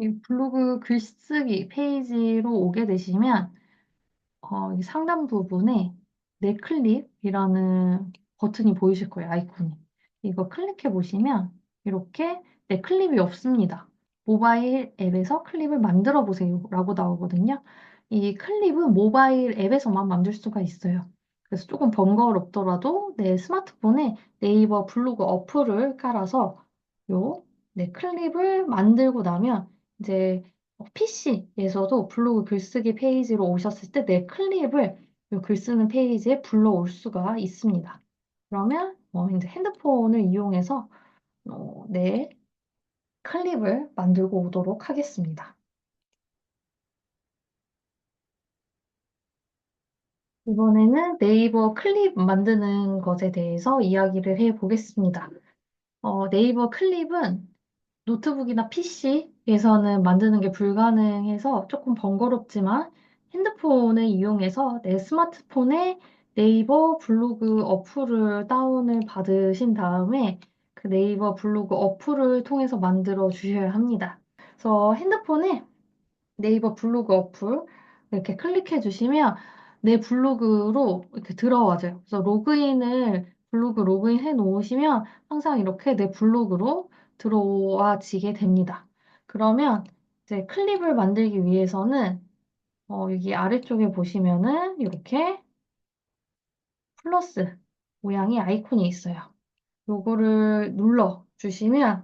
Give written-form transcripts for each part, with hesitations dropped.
이 블로그 글쓰기 페이지로 오게 되시면 이 상단 부분에 내 클립이라는 버튼이 보이실 거예요, 아이콘이. 이거 클릭해 보시면 이렇게 내 클립이 없습니다. 모바일 앱에서 클립을 만들어 보세요 라고 나오거든요. 이 클립은 모바일 앱에서만 만들 수가 있어요. 그래서 조금 번거롭더라도 내 스마트폰에 네이버 블로그 어플을 깔아서 요 내 클립을 만들고 나면 이제 PC에서도 블로그 글쓰기 페이지로 오셨을 때 내 클립을 이 글 쓰는 페이지에 불러올 수가 있습니다. 그러면 이제 핸드폰을 이용해서 내 클립을 만들고 오도록 하겠습니다. 이번에는 네이버 클립 만드는 것에 대해서 이야기를 해보겠습니다. 네이버 클립은 노트북이나 PC에서는 만드는 게 불가능해서 조금 번거롭지만 핸드폰을 이용해서 내 스마트폰에 네이버 블로그 어플을 다운을 받으신 다음에 그 네이버 블로그 어플을 통해서 만들어 주셔야 합니다. 그래서 핸드폰에 네이버 블로그 어플 이렇게 클릭해 주시면 내 블로그로 이렇게 들어와져요. 그래서 블로그 로그인 해 놓으시면 항상 이렇게 내 블로그로 들어와지게 됩니다. 그러면 이제 클립을 만들기 위해서는 여기 아래쪽에 보시면은 이렇게 플러스 모양의 아이콘이 있어요. 요거를 눌러 주시면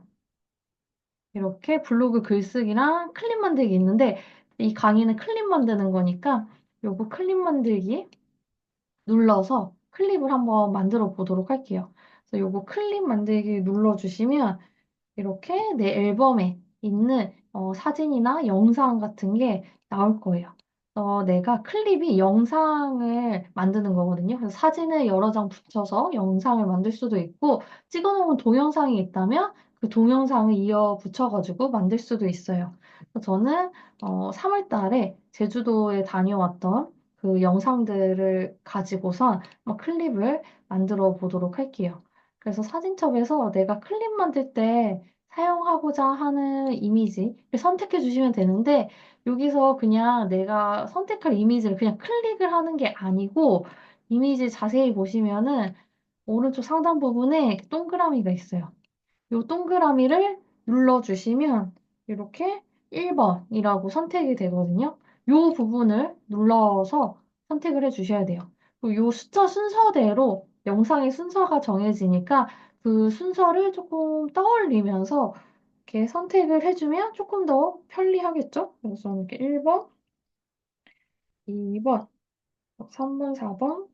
이렇게 블로그 글쓰기랑 클립 만들기 있는데 이 강의는 클립 만드는 거니까 요거 클립 만들기 눌러서 클립을 한번 만들어 보도록 할게요. 그래서 요거 클립 만들기 눌러주시면 이렇게 내 앨범에 있는 사진이나 영상 같은 게 나올 거예요. 내가 클립이 영상을 만드는 거거든요. 그래서 사진을 여러 장 붙여서 영상을 만들 수도 있고 찍어놓은 동영상이 있다면 그 동영상을 이어 붙여가지고 만들 수도 있어요. 그래서 저는 3월 달에 제주도에 다녀왔던 그 영상들을 가지고선 클립을 만들어 보도록 할게요. 그래서 사진첩에서 내가 클립 만들 때 사용하고자 하는 이미지를 선택해 주시면 되는데 여기서 그냥 내가 선택할 이미지를 그냥 클릭을 하는 게 아니고 이미지 자세히 보시면은 오른쪽 상단 부분에 동그라미가 있어요. 이 동그라미를 눌러주시면 이렇게 1번이라고 선택이 되거든요. 이 부분을 눌러서 선택을 해주셔야 돼요. 그리고 이 숫자 순서대로 영상의 순서가 정해지니까 그 순서를 조금 떠올리면서 이렇게 선택을 해주면 조금 더 편리하겠죠? 그래서 이렇게 1번, 2번, 3번, 4번,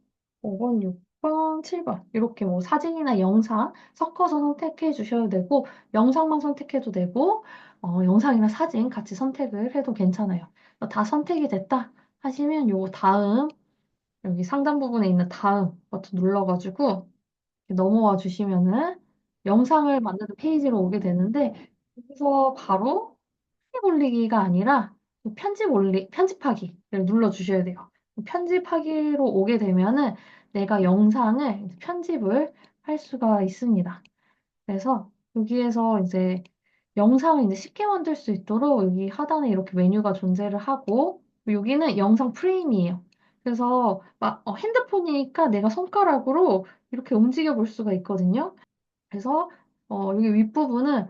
5번, 6번, 7번 이렇게 뭐 사진이나 영상 섞어서 선택해 주셔도 되고 영상만 선택해도 되고 영상이나 사진 같이 선택을 해도 괜찮아요. 다 선택이 됐다 하시면 요 다음 여기 상단 부분에 있는 다음 버튼 눌러가지고 넘어와 주시면은 영상을 만드는 페이지로 오게 되는데 여기서 바로 편집 올리기가 아니라 편집하기를 눌러주셔야 돼요. 편집하기로 오게 되면은 내가 영상을 편집을 할 수가 있습니다. 그래서 여기에서 이제 영상을 이제 쉽게 만들 수 있도록 여기 하단에 이렇게 메뉴가 존재를 하고 여기는 영상 프레임이에요. 그래서 핸드폰이니까 내가 손가락으로 이렇게 움직여 볼 수가 있거든요. 그래서 여기 윗부분은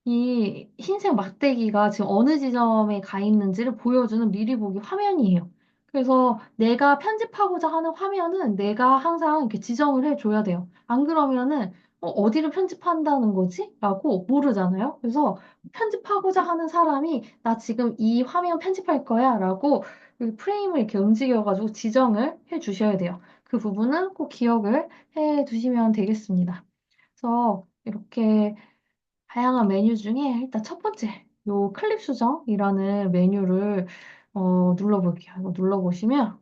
이 흰색 막대기가 지금 어느 지점에 가 있는지를 보여주는 미리 보기 화면이에요. 그래서 내가 편집하고자 하는 화면은 내가 항상 이렇게 지정을 해줘야 돼요. 안 그러면은 어디를 편집한다는 거지? 라고 모르잖아요. 그래서 편집하고자 하는 사람이 나 지금 이 화면 편집할 거야 라고 이 프레임을 이렇게 움직여가지고 지정을 해주셔야 돼요. 그 부분은 꼭 기억을 해 두시면 되겠습니다. 그래서 이렇게 다양한 메뉴 중에 일단 첫 번째, 요 클립 수정이라는 메뉴를 눌러볼게요. 이거 눌러보시면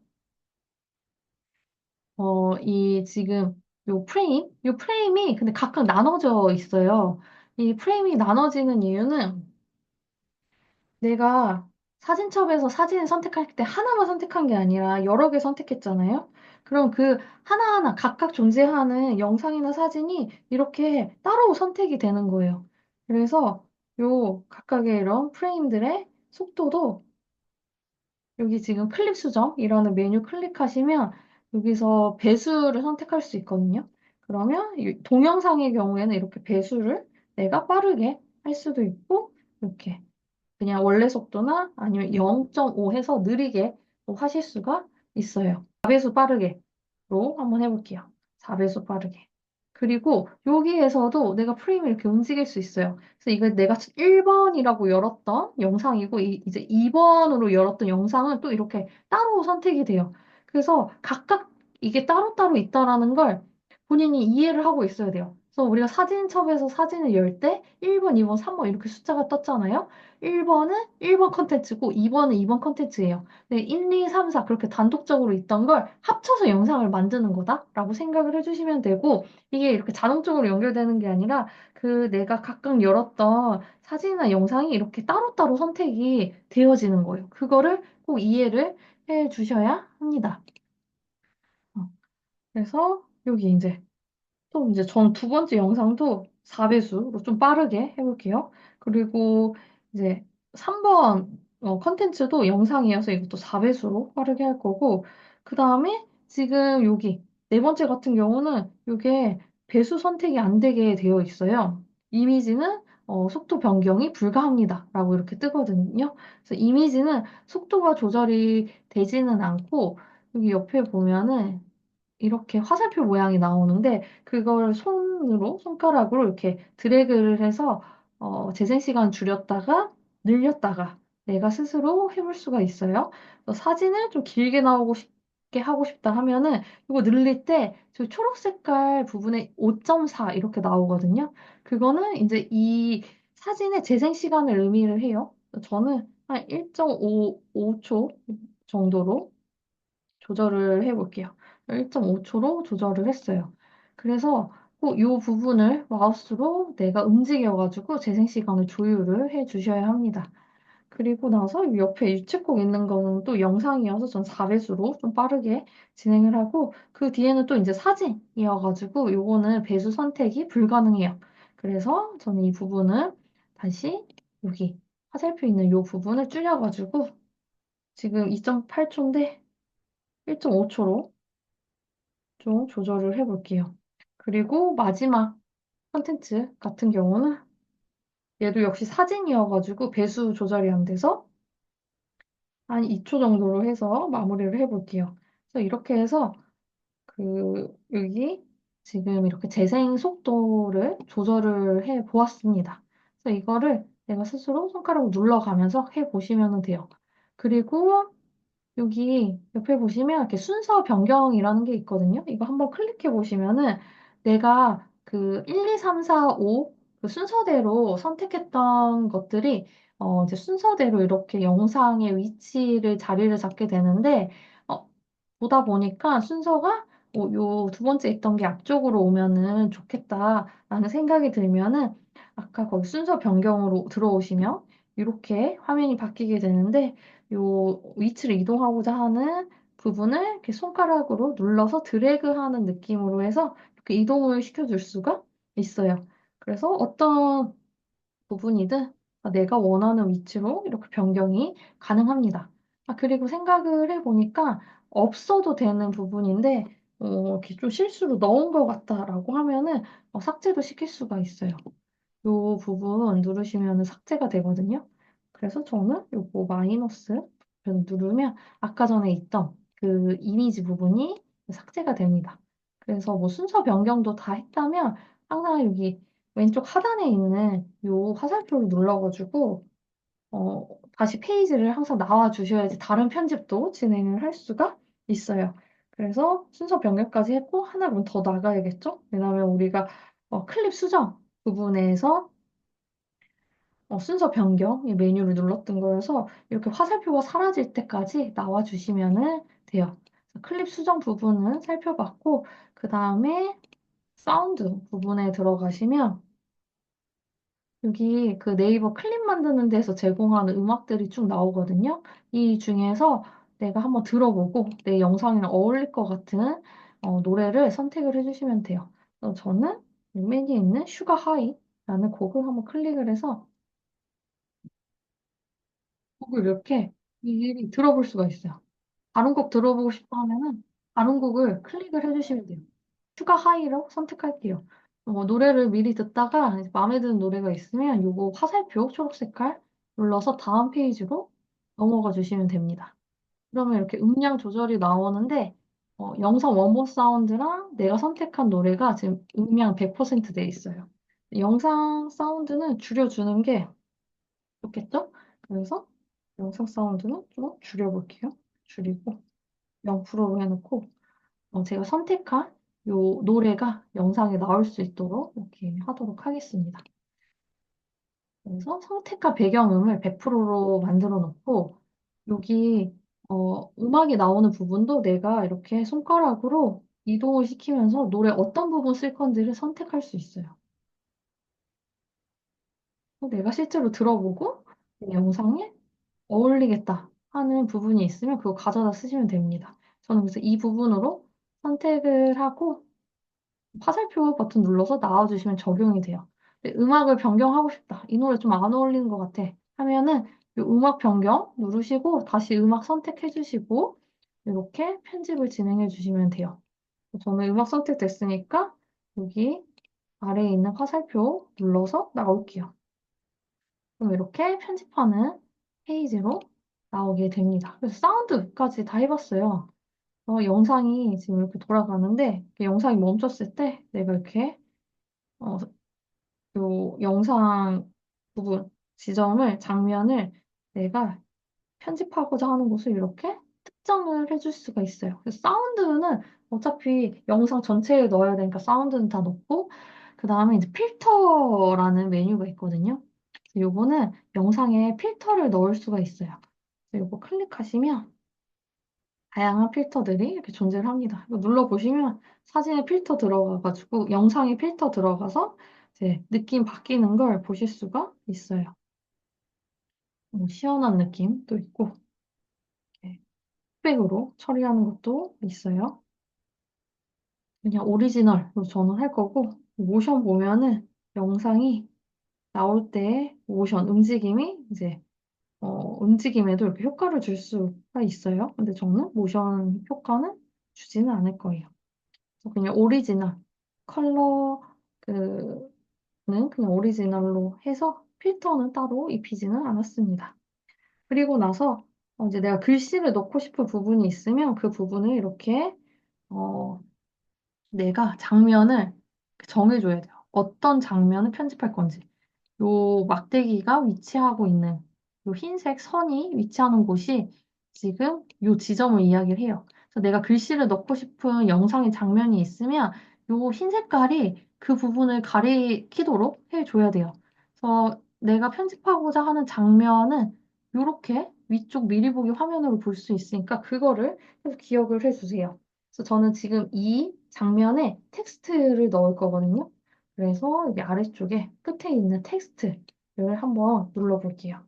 이 지금 요 프레임이 근데 각각 나눠져 있어요. 이 프레임이 나눠지는 이유는 내가 사진첩에서 사진을 선택할 때 하나만 선택한 게 아니라 여러 개 선택했잖아요. 그럼 그 하나하나 각각 존재하는 영상이나 사진이 이렇게 따로 선택이 되는 거예요. 그래서 요 각각의 이런 프레임들의 속도도 여기 지금 클립 수정이라는 메뉴 클릭하시면 여기서 배수를 선택할 수 있거든요. 그러면 이 동영상의 경우에는 이렇게 배수를 내가 빠르게 할 수도 있고 이렇게 그냥 원래 속도나 아니면 0.5 해서 느리게 또 하실 수가 있어요. 4배수 빠르게로 한번 해볼게요. 4배수 빠르게. 그리고 여기에서도 내가 프레임을 이렇게 움직일 수 있어요. 그래서 이거 내가 1번이라고 열었던 영상이고 이제 2번으로 열었던 영상은 또 이렇게 따로 선택이 돼요. 그래서 각각 이게 따로따로 있다라는 걸 본인이 이해를 하고 있어야 돼요. 그래서 우리가 사진첩에서 사진을 열 때 1번, 2번, 3번 이렇게 숫자가 떴잖아요. 1번은 1번 컨텐츠고 2번은 2번 컨텐츠예요. 네, 1, 2, 3, 4 그렇게 단독적으로 있던 걸 합쳐서 영상을 만드는 거다라고 생각을 해주시면 되고 이게 이렇게 자동적으로 연결되는 게 아니라 그 내가 각각 열었던 사진이나 영상이 이렇게 따로따로 선택이 되어지는 거예요. 그거를 꼭 이해를 해 주셔야 합니다. 어, 그래서 여기 이제 또 이제 전 두 번째 영상도 4배수로 좀 빠르게 해볼게요. 그리고 이제 3번 컨텐츠도 영상이어서 이것도 4배수로 빠르게 할 거고, 그 다음에 지금 여기 네 번째 같은 경우는 이게 배수 선택이 안 되게 되어 있어요. 이미지는 속도 변경이 불가합니다. 라고 이렇게 뜨거든요. 그래서 이미지는 속도가 조절이 되지는 않고, 여기 옆에 보면은 이렇게 화살표 모양이 나오는데 그걸 손가락으로 이렇게 드래그를 해서 재생 시간 줄였다가 늘렸다가 내가 스스로 해볼 수가 있어요. 그래서 사진을 좀 길게 나오고 싶게 하고 싶다 하면은 이거 늘릴 때 저 초록 색깔 부분에 5.4 이렇게 나오거든요. 그거는 이제 이 사진의 재생 시간을 의미를 해요. 저는 한 1.5초 정도로 조절을 해볼게요. 1.5초로 조절을 했어요. 그래서 꼭 이 부분을 마우스로 내가 움직여가지고 재생 시간을 조율을 해 주셔야 합니다. 그리고 나서 이 옆에 유채꽃 있는 거는 또 영상이어서 전 4배수로 좀 빠르게 진행을 하고 그 뒤에는 또 이제 사진이어가지고 요거는 배수 선택이 불가능해요. 그래서 저는 이 부분을 다시 여기 화살표 있는 이 부분을 줄여가지고 지금 2.8초인데 1.5초로 좀 조절을 해볼게요. 그리고 마지막 컨텐츠 같은 경우는 얘도 역시 사진이어가지고 배수 조절이 안 돼서 한 2초 정도로 해서 마무리를 해볼게요. 그래서 이렇게 해서 여기 지금 이렇게 재생 속도를 조절을 해 보았습니다. 그래서 이거를 내가 스스로 손가락으로 눌러가면서 해 보시면 돼요. 그리고 여기 옆에 보시면 이렇게 순서 변경이라는 게 있거든요. 이거 한번 클릭해 보시면은 내가 그 1, 2, 3, 4, 5 그 순서대로 선택했던 것들이 이제 순서대로 이렇게 영상의 위치를 자리를 잡게 되는데 어, 보다 보니까 순서가 요 두 번째 있던 게 앞쪽으로 오면은 좋겠다라는 생각이 들면은 아까 거기 순서 변경으로 들어오시면 이렇게 화면이 바뀌게 되는데 요 위치를 이동하고자 하는 부분을 이렇게 손가락으로 눌러서 드래그하는 느낌으로 해서 이렇게 이동을 시켜줄 수가 있어요. 그래서 어떤 부분이든 내가 원하는 위치로 이렇게 변경이 가능합니다. 그리고 생각을 해보니까 없어도 되는 부분인데 이렇게 좀 실수로 넣은 것 같다라고 하면은 삭제도 시킬 수가 있어요. 요 부분 누르시면 삭제가 되거든요. 그래서 저는 요거 마이너스 누르면 아까 전에 있던 그 이미지 부분이 삭제가 됩니다. 그래서 뭐 순서 변경도 다 했다면 항상 여기 왼쪽 하단에 있는 요 화살표를 눌러가지고 다시 페이지를 항상 나와 주셔야지 다른 편집도 진행을 할 수가 있어요. 그래서 순서 변경까지 했고 하나만 더 나가야겠죠? 왜냐하면 우리가 클립 수정 부분에서 순서 변경 이 메뉴를 눌렀던 거여서 이렇게 화살표가 사라질 때까지 나와주시면 돼요. 그래서 클립 수정 부분은 살펴봤고 그 다음에 사운드 부분에 들어가시면 여기 그 네이버 클립 만드는 데서 제공하는 음악들이 쭉 나오거든요. 이 중에서 내가 한번 들어보고 내 영상이랑 어울릴 것 같은 노래를 선택을 해주시면 돼요. 그래서 저는 맨 위에 있는 슈가 하이라는 곡을 한번 클릭을 해서 곡을 이렇게 미리 들어볼 수가 있어요. 다른 곡 들어보고 싶어 하면은 다른 곡을 클릭을 해주시면 돼요. 추가 하이로 선택할게요. 노래를 미리 듣다가 이제 마음에 드는 노래가 있으면 요거 화살표 초록 색깔 눌러서 다음 페이지로 넘어가 주시면 됩니다. 그러면 이렇게 음량 조절이 나오는데 영상 원본 사운드랑 내가 선택한 노래가 지금 음량 100%돼 있어요. 영상 사운드는 줄여주는 게 좋겠죠? 그래서 영상 사운드는 좀 줄여볼게요. 줄이고 0%로 해놓고 제가 선택한 요 노래가 영상에 나올 수 있도록 이렇게 하도록 하겠습니다. 그래서 선택과 배경음을 100%로 만들어 놓고 여기 음악이 나오는 부분도 내가 이렇게 손가락으로 이동을 시키면서 노래 어떤 부분 쓸 건지를 선택할 수 있어요. 내가 실제로 들어보고 이 영상에 어울리겠다 하는 부분이 있으면 그거 가져다 쓰시면 됩니다. 저는 그래서 이 부분으로 선택을 하고 화살표 버튼 눌러서 나와주시면 적용이 돼요. 근데 음악을 변경하고 싶다. 이 노래 좀 안 어울리는 것 같아. 하면은 이 음악 변경 누르시고 다시 음악 선택해 주시고 이렇게 편집을 진행해 주시면 돼요. 저는 음악 선택됐으니까 여기 아래에 있는 화살표 눌러서 나올게요. 그럼 이렇게 편집하는 페이지로 나오게 됩니다. 그래서 사운드까지 다 해봤어요. 영상이 지금 이렇게 돌아가는데 영상이 멈췄을 때 내가 이렇게 어, 요 영상 부분, 지점을, 장면을 내가 편집하고자 하는 곳을 이렇게 특정을 해줄 수가 있어요. 그래서 사운드는 어차피 영상 전체에 넣어야 되니까 사운드는 다 넣고, 그 다음에 이제 필터라는 메뉴가 있거든요. 요거는 영상에 필터를 넣을 수가 있어요. 요거 클릭하시면 다양한 필터들이 이렇게 존재를 합니다. 이거 눌러보시면 사진에 필터 들어가가지고 영상에 필터 들어가서 이제 느낌 바뀌는 걸 보실 수가 있어요. 시원한 느낌도 있고 이렇게 흑백으로 처리하는 것도 있어요. 그냥 오리지널로 저는 할 거고 모션 보면은 영상이 나올 때 모션 움직임이 이제 움직임에도 이렇게 효과를 줄 수가 있어요. 근데 저는 모션 효과는 주지는 않을 거예요. 그냥 오리지널 컬러는 그냥 오리지널로 해서 필터는 따로 입히지는 않았습니다. 그리고 나서 이제 내가 글씨를 넣고 싶은 부분이 있으면 그 부분을 이렇게 어, 내가 장면을 정해줘야 돼요. 어떤 장면을 편집할 건지. 요 막대기가 위치하고 있는 요 흰색 선이 위치하는 곳이 지금 요 지점을 이야기를 해요. 그래서 내가 글씨를 넣고 싶은 영상의 장면이 있으면 요 흰 색깔이 그 부분을 가리키도록 해줘야 돼요. 그래서 내가 편집하고자 하는 장면은 요렇게 위쪽 미리 보기 화면으로 볼 수 있으니까 그거를 계속 기억을 해주세요. 그래서 저는 지금 이 장면에 텍스트를 넣을 거거든요. 그래서 여기 아래쪽에 끝에 있는 텍스트를 한번 눌러볼게요.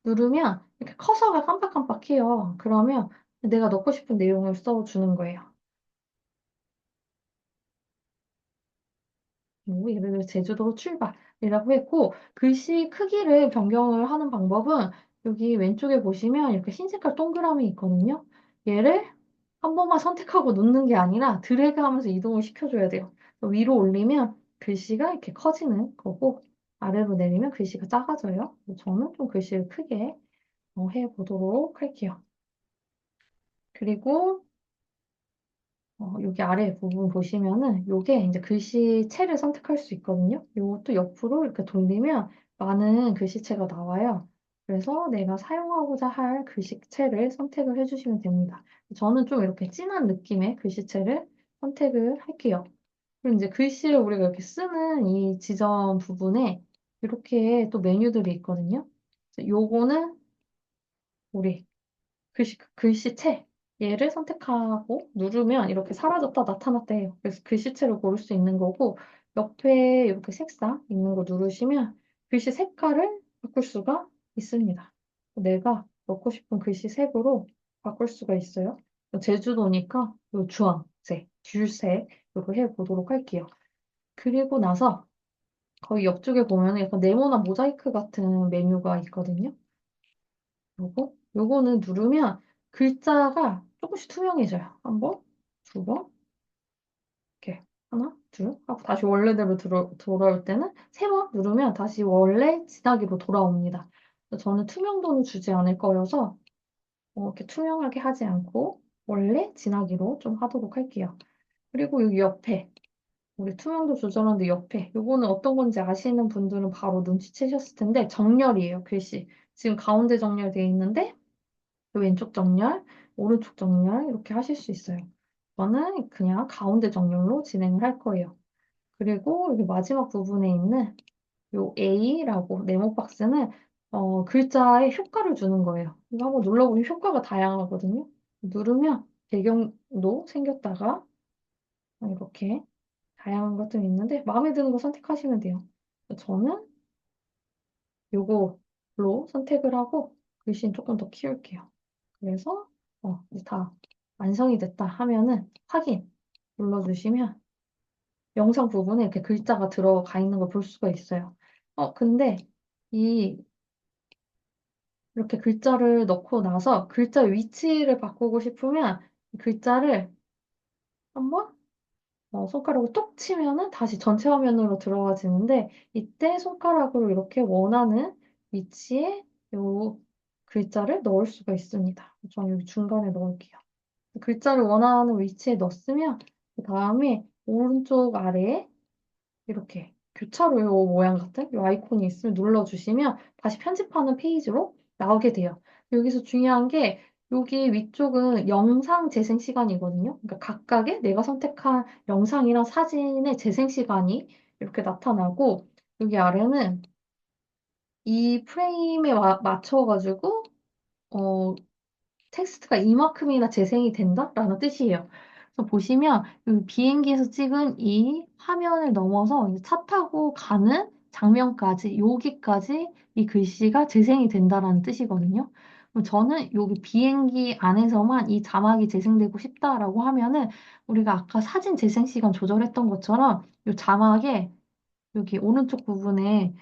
누르면 이렇게 커서가 깜빡깜빡해요. 그러면 내가 넣고 싶은 내용을 써주는 거예요. 뭐 예를 들어 제주도 출발이라고 했고 글씨 크기를 변경을 하는 방법은 여기 왼쪽에 보시면 이렇게 흰 색깔 동그라미 있거든요. 얘를 한 번만 선택하고 놓는 게 아니라 드래그 하면서 이동을 시켜줘야 돼요. 위로 올리면 글씨가 이렇게 커지는 거고 아래로 내리면 글씨가 작아져요. 저는 좀 글씨를 크게 해보도록 할게요. 그리고 여기 아래 부분 보시면은 요게 이제 글씨체를 선택할 수 있거든요. 요것도 옆으로 이렇게 돌리면 많은 글씨체가 나와요. 그래서 내가 사용하고자 할 글씨체를 선택을 해주시면 됩니다. 저는 좀 이렇게 진한 느낌의 글씨체를 선택을 할게요. 그리고 이제 글씨를 우리가 이렇게 쓰는 이 지점 부분에 이렇게 또 메뉴들이 있거든요. 그래서 요거는 우리 글씨체 얘를 선택하고 누르면 이렇게 사라졌다 나타났다 해요. 그래서 글씨체를 고를 수 있는 거고 옆에 이렇게 색상 있는 거 누르시면 글씨 색깔을 바꿀 수가 있습니다. 내가 넣고 싶은 글씨 색으로 바꿀 수가 있어요. 제주도니까 요 주황색, 귤색 이렇게 해보도록 할게요. 그리고 나서 거기 옆쪽에 보면 약간 네모난 모자이크 같은 메뉴가 있거든요. 요거는 누르면 글자가 조금씩 투명해져요. 한 번, 두 번, 이렇게. 하나, 둘, 하고 다시 원래대로 돌아올 때는 세 번 누르면 다시 원래 진하기로 돌아옵니다. 그래서 저는 투명도는 주지 않을 거여서 이렇게 투명하게 하지 않고 원래 진하기로 좀 하도록 할게요. 그리고 여기 옆에 우리 투명도 조절하는데 옆에 요거는 어떤 건지 아시는 분들은 바로 눈치채셨을 텐데 정렬이에요, 글씨. 지금 가운데 정렬되어 있는데 그 왼쪽 정렬, 오른쪽 정렬 이렇게 하실 수 있어요. 저는 그냥 가운데 정렬로 진행을 할 거예요. 그리고 여기 마지막 부분에 있는 요 A라고 네모 박스는 글자에 효과를 주는 거예요. 이거 한번 눌러보면 효과가 다양하거든요. 누르면 배경도 생겼다가 이렇게 다양한 것들이 있는데 마음에 드는 거 선택하시면 돼요. 저는 요거로 선택을 하고 글씨는 조금 더 키울게요. 그래서 이제 다 완성이 됐다 하면은 확인 눌러주시면 영상 부분에 이렇게 글자가 들어가 있는 걸 볼 수가 있어요. 근데 이 이렇게 글자를 넣고 나서 글자 위치를 바꾸고 싶으면 글자를 한번 손가락으로 톡 치면은 다시 전체 화면으로 들어가지는데 이때 손가락으로 이렇게 원하는 위치에 요 글자를 넣을 수가 있습니다. 저는 여기 중간에 넣을게요. 글자를 원하는 위치에 넣었으면 그 다음에 오른쪽 아래에 이렇게 교차로 요 모양 같은 요 아이콘이 있으면 눌러주시면 다시 편집하는 페이지로 나오게 돼요. 여기서 중요한 게 여기 위쪽은 영상 재생 시간이거든요. 그러니까 각각의 내가 선택한 영상이랑 사진의 재생 시간이 이렇게 나타나고 여기 아래는 이 프레임에 맞춰가지고 어, 텍스트가 이만큼이나 재생이 된다라는 뜻이에요. 그래서 보시면 이 비행기에서 찍은 이 화면을 넘어서 이제 차 타고 가는 장면까지 여기까지 이 글씨가 재생이 된다라는 뜻이거든요. 그럼 저는 여기 비행기 안에서만 이 자막이 재생되고 싶다라고 하면은 우리가 아까 사진 재생 시간 조절했던 것처럼 이 자막에 여기 오른쪽 부분에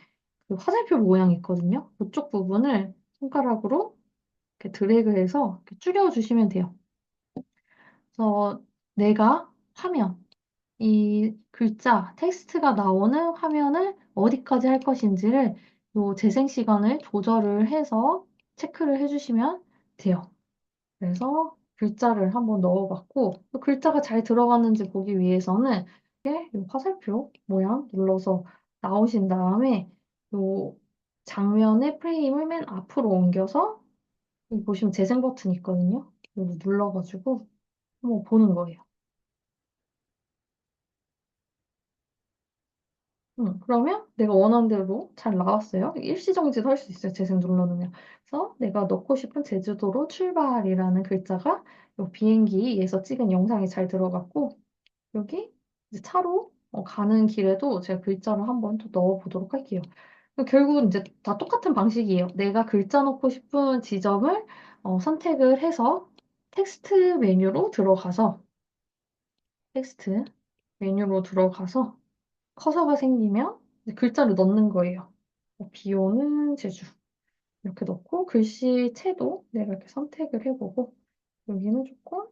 그 화살표 모양이 있거든요. 그쪽 부분을 손가락으로 이렇게 드래그해서 이렇게 줄여주시면 돼요. 그래서 내가 화면, 이 글자, 텍스트가 나오는 화면을 어디까지 할 것인지를 요 재생 시간을 조절을 해서 체크를 해주시면 돼요. 그래서 글자를 한번 넣어봤고 또 글자가 잘 들어갔는지 보기 위해서는 이렇게 요 화살표 모양 눌러서 나오신 다음에 요 장면의 프레임을 맨 앞으로 옮겨서 여기 보시면 재생 버튼 있거든요. 여기 눌러가지고 한번 보는 거예요. 그러면 내가 원하는 대로 잘 나왔어요. 일시정지도 할 수 있어요. 재생 눌러놓으면. 그래서 내가 넣고 싶은 제주도로 출발이라는 글자가 이 비행기에서 찍은 영상이 잘 들어갔고 여기 이제 차로 가는 길에도 제가 글자를 한번 또 넣어보도록 할게요. 결국은 이제 다 똑같은 방식이에요. 내가 글자 넣고 싶은 지점을 선택을 해서 텍스트 메뉴로 들어가서 텍스트 메뉴로 들어가서 커서가 생기면 이제 글자를 넣는 거예요. 비 오는 제주 이렇게 넣고 글씨체도 내가 이렇게 선택을 해보고 여기는 조금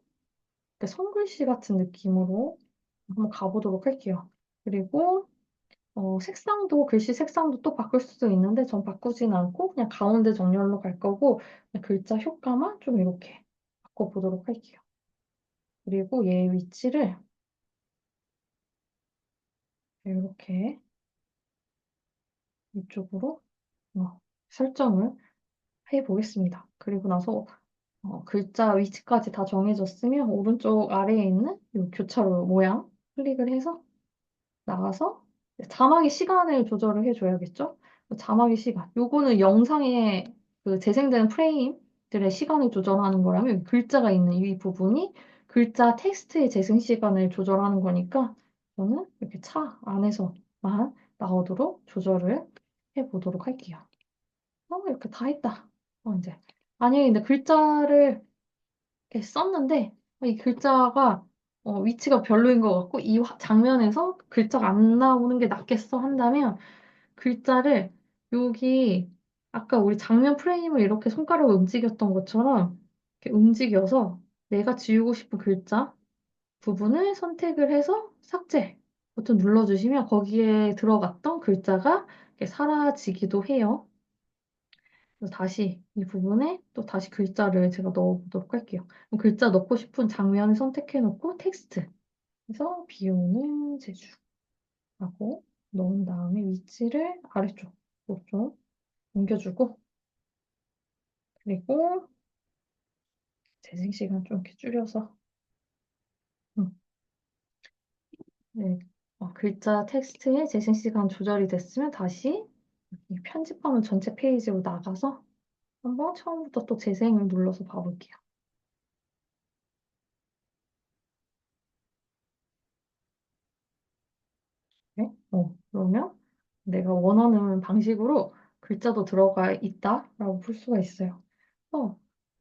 이렇게 손글씨 같은 느낌으로 한번 가보도록 할게요. 그리고 색상도 글씨 색상도 또 바꿀 수도 있는데 전 바꾸진 않고 그냥 가운데 정렬로 갈 거고 그냥 글자 효과만 좀 이렇게 바꿔보도록 할게요. 그리고 얘 위치를 이렇게 이쪽으로 설정을 해보겠습니다. 그리고 나서 글자 위치까지 다 정해졌으면 오른쪽 아래에 있는 이 교차로 모양 클릭을 해서 나가서 자막의 시간을 조절을 해줘야겠죠? 자막의 시간. 요거는 영상에 그 재생되는 프레임들의 시간을 조절하는 거라면 글자가 있는 이 부분이 글자 텍스트의 재생 시간을 조절하는 거니까 저는 이렇게 차 안에서만 나오도록 조절을 해보도록 할게요. 이렇게 다 했다. 이제. 만약에 근데 글자를 이렇게 썼는데 이 글자가 위치가 별로인 것 같고 이 장면에서 글자가 안 나오는 게 낫겠어 한다면 글자를 여기 아까 우리 장면 프레임을 이렇게 손가락을 움직였던 것처럼 이렇게 움직여서 내가 지우고 싶은 글자 부분을 선택을 해서 삭제 버튼 눌러주시면 거기에 들어갔던 글자가 이렇게 사라지기도 해요. 그래서 다시 이 부분에 또 다시 글자를 제가 넣어보도록 할게요. 그럼 글자 넣고 싶은 장면을 선택해 놓고 텍스트. 그래서 비 오는 제주라고 넣은 다음에 위치를 아래쪽으로 좀 옮겨주고 그리고 재생 시간 좀 이렇게 줄여서 음, 네. 글자 텍스트의 재생 시간 조절이 됐으면 다시 이 편집하면 전체 페이지로 나가서 한번 처음부터 또 재생을 눌러서 봐볼게요. 네? 그러면 내가 원하는 방식으로 글자도 들어가 있다라고 볼 수가 있어요.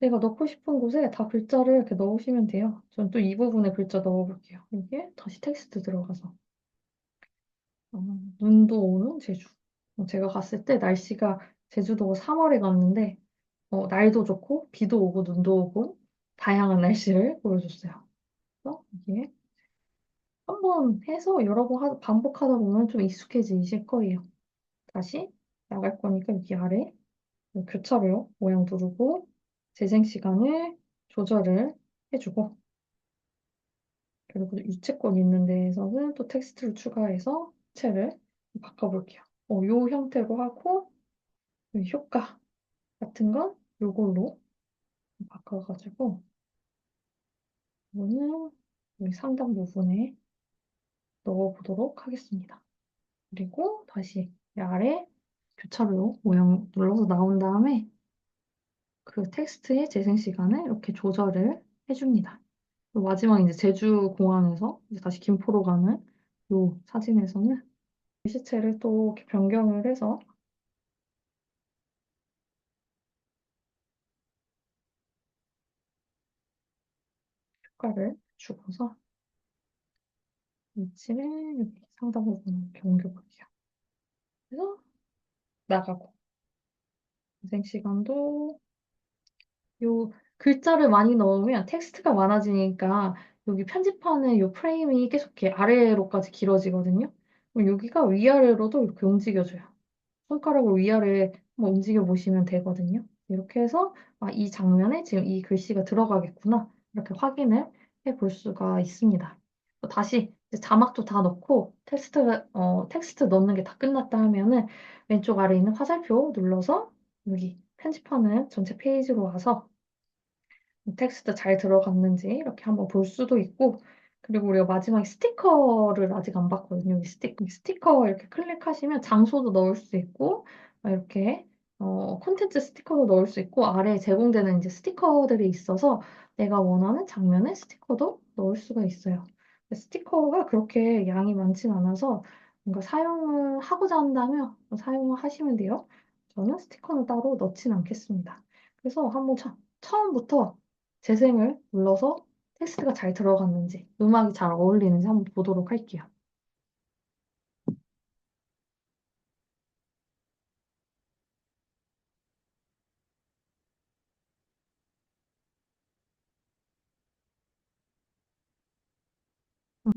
내가 넣고 싶은 곳에 다 글자를 이렇게 넣으시면 돼요. 전 또 이 부분에 글자 넣어볼게요. 여기에 다시 텍스트 들어가서 눈도 오는 제주. 제가 갔을 때 날씨가 제주도가 3월에 갔는데 날도 좋고 비도 오고 눈도 오고 다양한 날씨를 보여줬어요. 그래서 이게 한 번 해서 여러 번 반복하다 보면 좀 익숙해지실 거예요. 다시 나갈 거니까 여기 아래 교차로 모양 누르고 재생 시간을 조절을 해주고 그리고 유채권 있는 데에서는 또 텍스트를 추가해서 색채를 바꿔볼게요. 요 형태로 하고 이 효과 같은 건 요걸로 바꿔가지고 이거는 여기 상단 부분에 넣어보도록 하겠습니다. 그리고 다시 이 아래 교차로 모양 눌러서 나온 다음에 그 텍스트의 재생 시간을 이렇게 조절을 해줍니다. 그리고 마지막 이제 제주 공항에서 이제 다시 김포로 가는 요 사진에서는 글씨체를 또 이렇게 변경을 해서 효과를 주고서 위치를 이렇게 상단 부분으로 이렇게 옮겨볼게요. 그래서 나가고 재생 시간도 요 글자를 많이 넣으면 텍스트가 많아지니까 여기 편집하는 요 프레임이 계속 이렇게 아래로까지 길어지거든요. 그럼 여기가 위아래로도 이렇게 움직여줘요. 손가락으로 위아래 한번 움직여 보시면 되거든요. 이렇게 해서 이 장면에 지금 이 글씨가 들어가겠구나. 이렇게 확인을 해 볼 수가 있습니다. 또 다시 이제 자막도 다 넣고 텍스트 넣는 게 다 끝났다 하면은 왼쪽 아래 있는 화살표 눌러서 여기 편집하는 전체 페이지로 와서 텍스트 잘 들어갔는지 이렇게 한번 볼 수도 있고 그리고 우리가 마지막에 스티커를 아직 안 봤거든요. 이 스티커 이렇게 클릭하시면 장소도 넣을 수 있고 이렇게 콘텐츠 스티커도 넣을 수 있고 아래에 제공되는 이제 스티커들이 있어서 내가 원하는 장면에 스티커도 넣을 수가 있어요. 스티커가 그렇게 양이 많진 않아서 뭔가 사용을 하고자 한다면 사용을 하시면 돼요. 저는 스티커는 따로 넣진 않겠습니다. 그래서 한번 처음부터 재생을 눌러서 텍스트가 잘 들어갔는지, 음악이 잘 어울리는지 한번 보도록 할게요.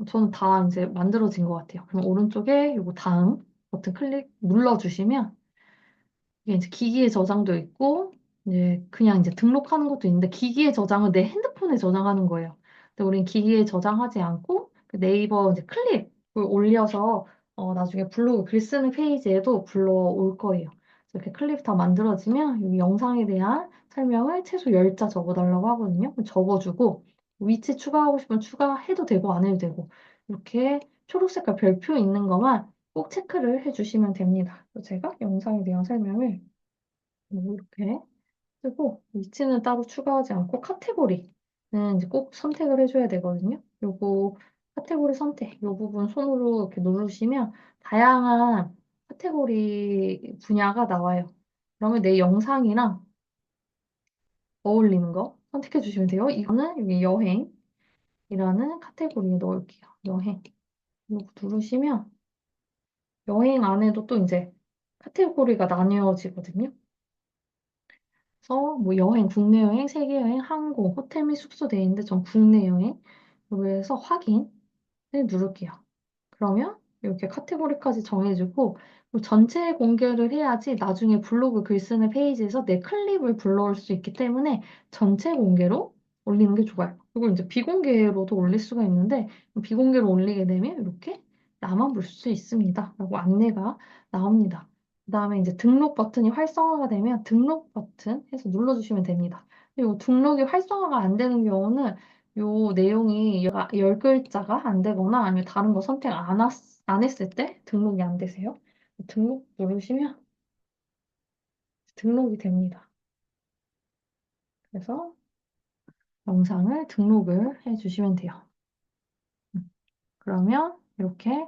저는 다 이제 만들어진 것 같아요. 그럼 오른쪽에 요거 다음 버튼 클릭 눌러주시면 이게 이제 기기에 저장도 있고 이제 그냥 이제 등록하는 것도 있는데 기기에 저장은 내 핸드폰에 저장하는 거예요. 근데 우린 기기에 저장하지 않고 그 네이버 이제 클립을 올려서 나중에 블로그 글 쓰는 페이지에도 불러올 거예요. 그래서 이렇게 클립 다 만들어지면 여기 영상에 대한 설명을 최소 10자 적어달라고 하거든요. 그럼 적어주고 위치 추가하고 싶으면 추가해도 되고 안 해도 되고 이렇게 초록 색깔 별표 있는 것만 꼭 체크를 해주시면 됩니다. 그래서 제가 영상에 대한 설명을 이렇게 쓰고 위치는 따로 추가하지 않고 카테고리는 이제 꼭 선택을 해줘야 되거든요. 요거 카테고리 선택, 요 부분 손으로 이렇게 누르시면 다양한 카테고리 분야가 나와요. 그러면 내 영상이랑 어울리는 거 선택해 주시면 돼요. 이거는 여기 여행이라는 카테고리에 넣을게요. 여행. 이거 누르시면 여행 안에도 또 이제 카테고리가 나뉘어지거든요. 그래서 뭐 여행, 국내 여행, 세계 여행, 항공, 호텔 및 숙소 돼 있는데 전 국내 여행. 여기에서 확인을 누를게요. 그러면 이렇게 카테고리까지 정해주고 뭐 전체 공개를 해야지 나중에 블로그 글 쓰는 페이지에서 내 클립을 불러올 수 있기 때문에 전체 공개로 올리는 게 좋아요. 그리고 이제 비공개로도 올릴 수가 있는데 비공개로 올리게 되면 이렇게 나만 볼 수 있습니다. 라고 안내가 나옵니다. 그다음에 이제 등록 버튼이 활성화가 되면 등록 버튼 해서 눌러주시면 됩니다. 그리고 등록이 활성화가 안 되는 경우는 요 내용이 열 글자가 안 되거나 아니면 다른 거 선택 안 했을 때 등록이 안 되세요. 등록 누르시면 등록이 됩니다. 그래서 영상을 등록을 해주시면 돼요. 음, 그러면 이렇게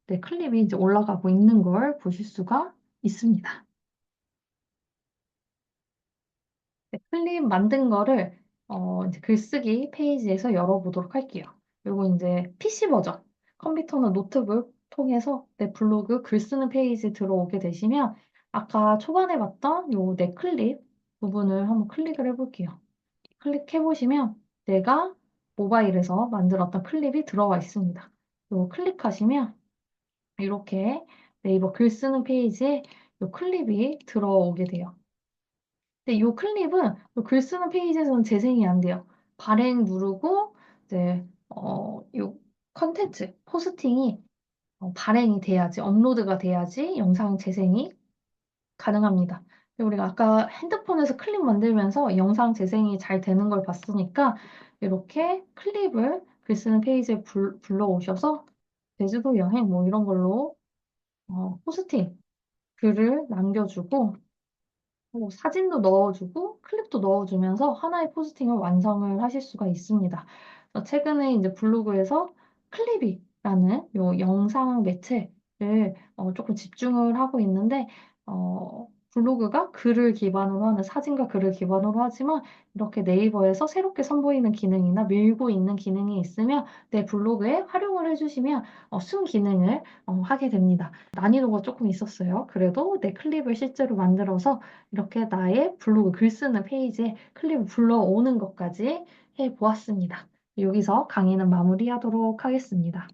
내 클립이 이제 올라가고 있는 걸 보실 수가 있습니다. 네, 클립 만든 거를 이제 글쓰기 페이지에서 열어보도록 할게요. 요거 이제 PC 버전, 컴퓨터나 노트북 통해서 내 블로그 글 쓰는 페이지 들어오게 되시면 아까 초반에 봤던 요 내 클립 부분을 한번 클릭을 해볼게요. 클릭해보시면 내가 모바일에서 만들었던 클립이 들어와 있습니다. 요 클릭하시면 이렇게 네이버 글 쓰는 페이지에 요 클립이 들어오게 돼요. 근데 이 클립은 글 쓰는 페이지에서는 재생이 안 돼요. 발행 누르고 이제 이 컨텐츠 포스팅이 발행이 돼야지 업로드가 돼야지 영상 재생이 가능합니다. 근데 우리가 아까 핸드폰에서 클립 만들면서 영상 재생이 잘 되는 걸 봤으니까 이렇게 클립을 글 쓰는 페이지에 불러오셔서 제주도 여행 뭐 이런 걸로 포스팅 글을 남겨주고 사진도 넣어주고 클립도 넣어주면서 하나의 포스팅을 완성을 하실 수가 있습니다. 그래서 최근에 이제 블로그에서 클립이라는 요 영상 매체를 조금 집중을 하고 있는데 블로그가 글을 기반으로 하는 사진과 글을 기반으로 하지만 이렇게 네이버에서 새롭게 선보이는 기능이나 밀고 있는 기능이 있으면 내 블로그에 활용을 해주시면 순기능을 하게 됩니다. 난이도가 조금 있었어요. 그래도 내 클립을 실제로 만들어서 이렇게 나의 블로그 글 쓰는 페이지에 클립을 불러오는 것까지 해보았습니다. 여기서 강의는 마무리하도록 하겠습니다.